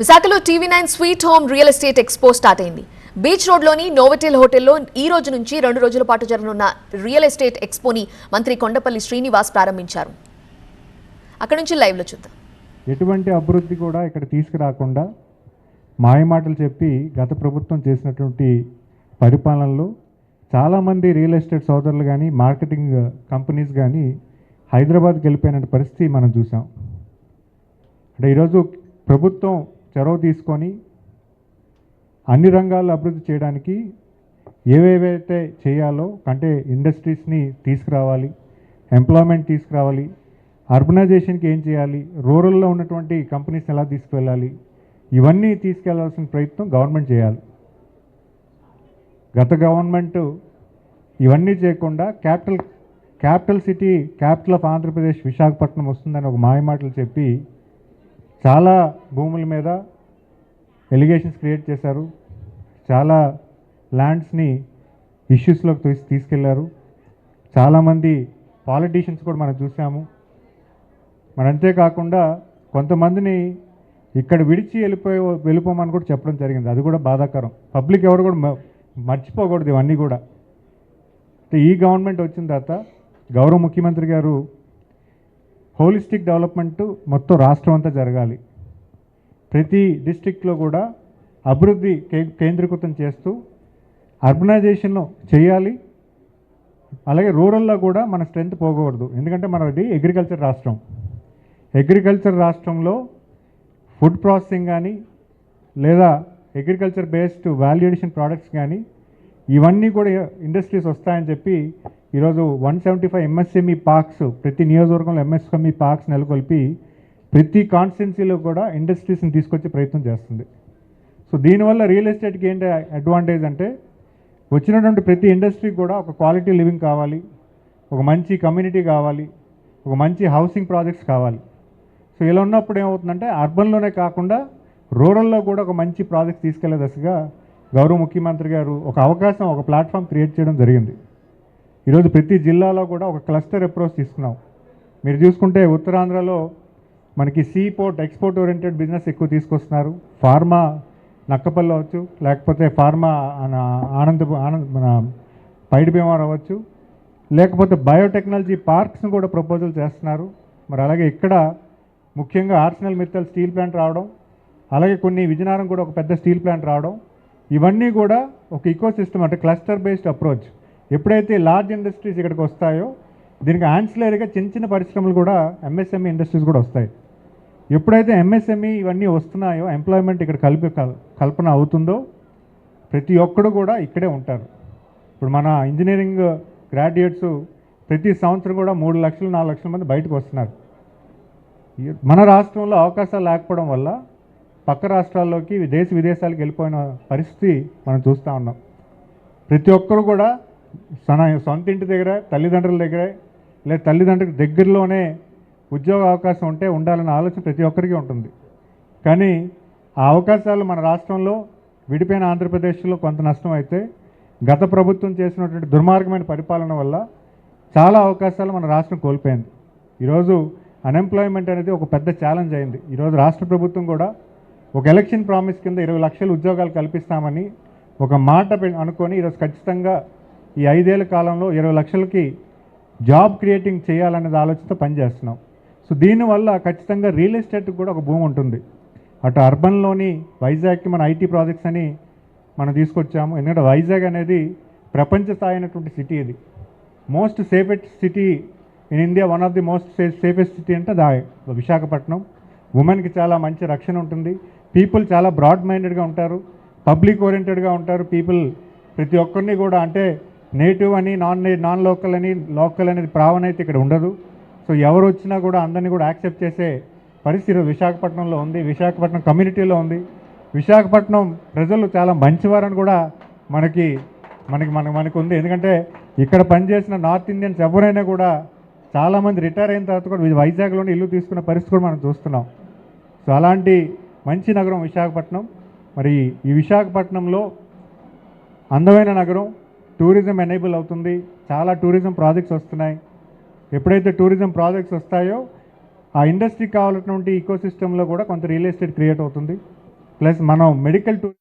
విశాఖలో TV9 sweet home real estate expo start అయింది. Beach రోడ్లోని నోవోటెల్ హోటల్లో ఈ రోజు నుంచి 2 రోజుల పాటు జరగనున్న రియల్ ఎస్టేట్ ఎక్స్పోని మంత్రి కొండపల్లి శ్రీనివాస్ ప్రారంభించారు. అక్కడి నుంచి లైవ్ లో చూద్దాం. ఎటువంటి అభివృద్ధి కూడా ఇక్కడ తీసుకురాకుండా మాయమాటలు చెప్పి గత ప్రభుత్వం చేసినటువంటి పరిపాలనలో చాలామంది రియల్ ఎస్టేట్ సోదరులు కానీ మార్కెటింగ్ కంపెనీస్ కానీ హైదరాబాద్కి వెళ్ళిపోయిన పరిస్థితి మనం చూసాం. అంటే ఈరోజు ప్రభుత్వం చొరవ తీసుకొని అన్ని రంగాల్లో అభివృద్ధి చేయడానికి ఏవేవైతే చేయాలో అంటే ఇండస్ట్రీస్ని తీసుకురావాలి, ఎంప్లాయ్మెంట్ తీసుకురావాలి, అర్బనైజేషన్కి ఏం చేయాలి, రూరల్లో ఉన్నటువంటి కంపెనీస్ ఎలా తీసుకువెళ్ళాలి, ఇవన్నీ తీసుకెళ్లాల్సిన ప్రయత్నం గవర్నమెంట్ చేయాలి. గత గవర్నమెంట్ ఇవన్నీ చేయకుండా capital city, capital of Andhra Pradesh Visakhapatnam వస్తుందని ఒక మాయమాటలు చెప్పి చాలా భూముల మీద ఎలిగేషన్స్ క్రియేట్ చేశారు. చాలా ల్యాండ్స్ని ఇష్యూస్లోకి తీసుకెళ్లారు. చాలామంది పాలిటీషియన్స్ కూడా మనం చూసాము. మరి అంతేకాకుండా కొంతమందిని ఇక్కడ విడిచి వెళ్ళిపోమని కూడా చెప్పడం జరిగింది. అది కూడా బాధాకరం. పబ్లిక్ ఎవరు కూడా మర్చిపోకూడదు ఇవన్నీ కూడా. ఈ గవర్నమెంట్ వచ్చిన తర్వాత గౌరవ ముఖ్యమంత్రి గారు హోలిస్టిక్ డెవలప్మెంట్ మొత్తం రాష్ట్రం అంతా జరగాలి, ప్రతి డిస్ట్రిక్ట్లో కూడా అభివృద్ధి కేంద్రీకృతం చేస్తూ అర్బనైజేషన్ చేయాలి. అలాగే రూరల్లో కూడా మన స్ట్రెంత్ పోకూడదు. ఎందుకంటే మనది అగ్రికల్చర్ రాష్ట్రం. అగ్రికల్చర్ రాష్ట్రంలో ఫుడ్ ప్రాసెసింగ్ కానీ లేదా agriculture based value addition products కానీ ఇవన్నీ కూడా ఇండస్ట్రీస్ వస్తాయని చెప్పి ఈరోజు 175 ఎంఎస్ఎంఈ పార్క్స్ ప్రతి నియోజకవర్గంలో ఎంఎస్ఎంఈ పార్క్స్ నెలకొల్పి ప్రతి కాన్స్టిట్యున్సీలో కూడా ఇండస్ట్రీస్ని తీసుకొచ్చే ప్రయత్నం చేస్తుంది. సో దీనివల్ల రియల్ ఎస్టేట్కి ఏంటి అడ్వాంటేజ్ అంటే వచ్చినటువంటి ప్రతి ఇండస్ట్రీకి కూడా ఒక క్వాలిటీ లివింగ్ కావాలి, ఒక మంచి కమ్యూనిటీ కావాలి, ఒక మంచి హౌసింగ్ ప్రాజెక్ట్స్ కావాలి. సో ఇలా ఉన్నప్పుడు ఏమవుతుందంటే అర్బన్లోనే కాకుండా రూరల్లో కూడా ఒక మంచి ప్రాజెక్ట్స్ తీసుకెళ్లే దశగా గౌరవ ముఖ్యమంత్రి గారు ఒక అవకాశం, ఒక ప్లాట్ఫామ్ క్రియేట్ చేయడం జరిగింది. ఈరోజు ప్రతి జిల్లాలో కూడా ఒక క్లస్టర్ అప్రోచ్ తీసుకున్నాం. మీరు చూసుకుంటే ఉత్తరాంధ్రలో మనకి see port, export oriented business ఎక్కువ తీసుకొస్తున్నారు. ఫార్మా నక్కపల్లి అవ్వచ్చు, లేకపోతే ఫార్మా మన పైడి భీమవరం అవ్వచ్చు, లేకపోతే బయోటెక్నాలజీ పార్క్స్ని కూడా ప్రపోజల్ చేస్తున్నారు. మరి అలాగే ఇక్కడ ముఖ్యంగా ఆర్సెనల్ మిత్తల్ స్టీల్ ప్లాంట్ రావడం, అలాగే కొన్ని విజయనగరం కూడా ఒక పెద్ద స్టీల్ ప్లాంట్ రావడం, ఇవన్నీ కూడా ఒక ఈకో సిస్టమ్ అంటే క్లస్టర్ బేస్డ్ అప్రోచ్. ఎప్పుడైతే లార్జ్ ఇండస్ట్రీస్ ఇక్కడికి వస్తాయో దీనికి యాన్సిలరీగా చిన్న చిన్న పరిశ్రమలు కూడా ఎంఎస్ఎంఈ ఇండస్ట్రీస్ కూడా వస్తాయి. ఎప్పుడైతే ఎంఎస్ఎంఈ ఇవన్నీ వస్తున్నాయో ఎంప్లాయ్మెంట్ ఇక్కడ కల్పన అవుతుందో ప్రతి ఒక్కడు కూడా ఇక్కడే ఉంటారు. ఇప్పుడు మన ఇంజనీరింగ్ గ్రాడ్యుయేట్స్ ప్రతి సంవత్సరం కూడా 3 లక్షలు 4 లక్షల మంది బయటకు వస్తున్నారు. మన రాష్ట్రంలో అవకాశాలు లేకపోవడం వల్ల పక్క రాష్ట్రాల్లోకి దేశ విదేశాలకు వెళ్ళిపోయిన పరిస్థితి మనం చూస్తూ ఉన్నాం. ప్రతి ఒక్కరు కూడా సొంత ఇంటి దగ్గర, తల్లిదండ్రుల దగ్గరే లేదా తల్లిదండ్రుల దగ్గరలోనే ఉద్యోగ అవకాశం ఉంటే ఉండాలన్న ఆలోచన ప్రతి ఒక్కరికి ఉంటుంది. కానీ ఆ అవకాశాలు మన రాష్ట్రంలో విడిపోయిన ఆంధ్రప్రదేశ్లో కొంత నష్టం అయితే గత ప్రభుత్వం చేసినటువంటి దుర్మార్గమైన పరిపాలన వల్ల చాలా అవకాశాలు మన రాష్ట్రం కోల్పోయింది. ఈరోజు అన్ఎంప్లాయ్మెంట్ అనేది ఒక పెద్ద ఛాలెంజ్ అయింది. ఈరోజు రాష్ట్ర ప్రభుత్వం కూడా ఒక ఎలక్షన్ ప్రామిస్ కింద 20 లక్షల ఉద్యోగాలు కల్పిస్తామని ఒక మాట అనుకొని ఈరోజు ఖచ్చితంగా ఈ 5 ఏళ్ల కాలంలో 20 లక్షలకి జాబ్ క్రియేటింగ్ చేయాలనేది ఆలోచనతో పనిచేస్తున్నాం. సో దీనివల్ల ఖచ్చితంగా రియల్ ఎస్టేట్కి కూడా ఒక భూమి ఉంటుంది. అటు అర్బన్లోని వైజాగ్కి మన ఐటీ ప్రాజెక్ట్స్ అని మనం తీసుకొచ్చాము. ఎందుకంటే వైజాగ్ అనేది ప్రపంచ స్థాయి అయినటువంటి సిటీ. ఇది most safest city in India. One of the most safest city అంటే విశాఖపట్నం. ఉమెన్కి చాలా మంచి రక్షణ ఉంటుంది. పీపుల్ చాలా బ్రాడ్ మైండెడ్గా ఉంటారు, పబ్లిక్ ఓరియంటెడ్గా ఉంటారు. పీపుల్ ప్రతి ఒక్కరిని కూడా అంటే నేటివ్ అని నాన్ లోకల్ అని లోకల్ అనేది ప్రావణ అయితే ఇక్కడ ఉండదు. సో ఎవరు వచ్చినా కూడా అందరినీ కూడా యాక్సెప్ట్ చేసే పరిస్థితి విశాఖపట్నంలో ఉంది, విశాఖపట్నం కమ్యూనిటీలో ఉంది. విశాఖపట్నం ప్రజలు చాలా మంచివారని కూడా మనకు ఉంది. ఎందుకంటే ఇక్కడ పనిచేసిన నార్త్ ఇండియన్స్ ఎవరైనా కూడా చాలామంది రిటైర్ అయిన తర్వాత కూడా వైజాగ్లోనే ఇల్లు తీసుకున్న పరిస్థితి కూడా మనం చూస్తున్నాం. సో అలాంటి మంచి నగరం విశాఖపట్నం. మరి ఈ విశాఖపట్నంలో అందమైన నగరం, టూరిజం ఎనేబుల్ అవుతుంది, చాలా టూరిజం ప్రాజెక్ట్స్ వస్తున్నాయి. ఎప్పుడైతే టూరిజం ప్రాజెక్ట్స్ వస్తాయో ఆ ఇండస్ట్రీకి కావాల్సినటువంటి ఈకోసిస్టంలో కూడా కొంత రియల్ ఎస్టేట్ క్రియేట్ అవుతుంది. ప్లస్ మనం మెడికల్ టూర్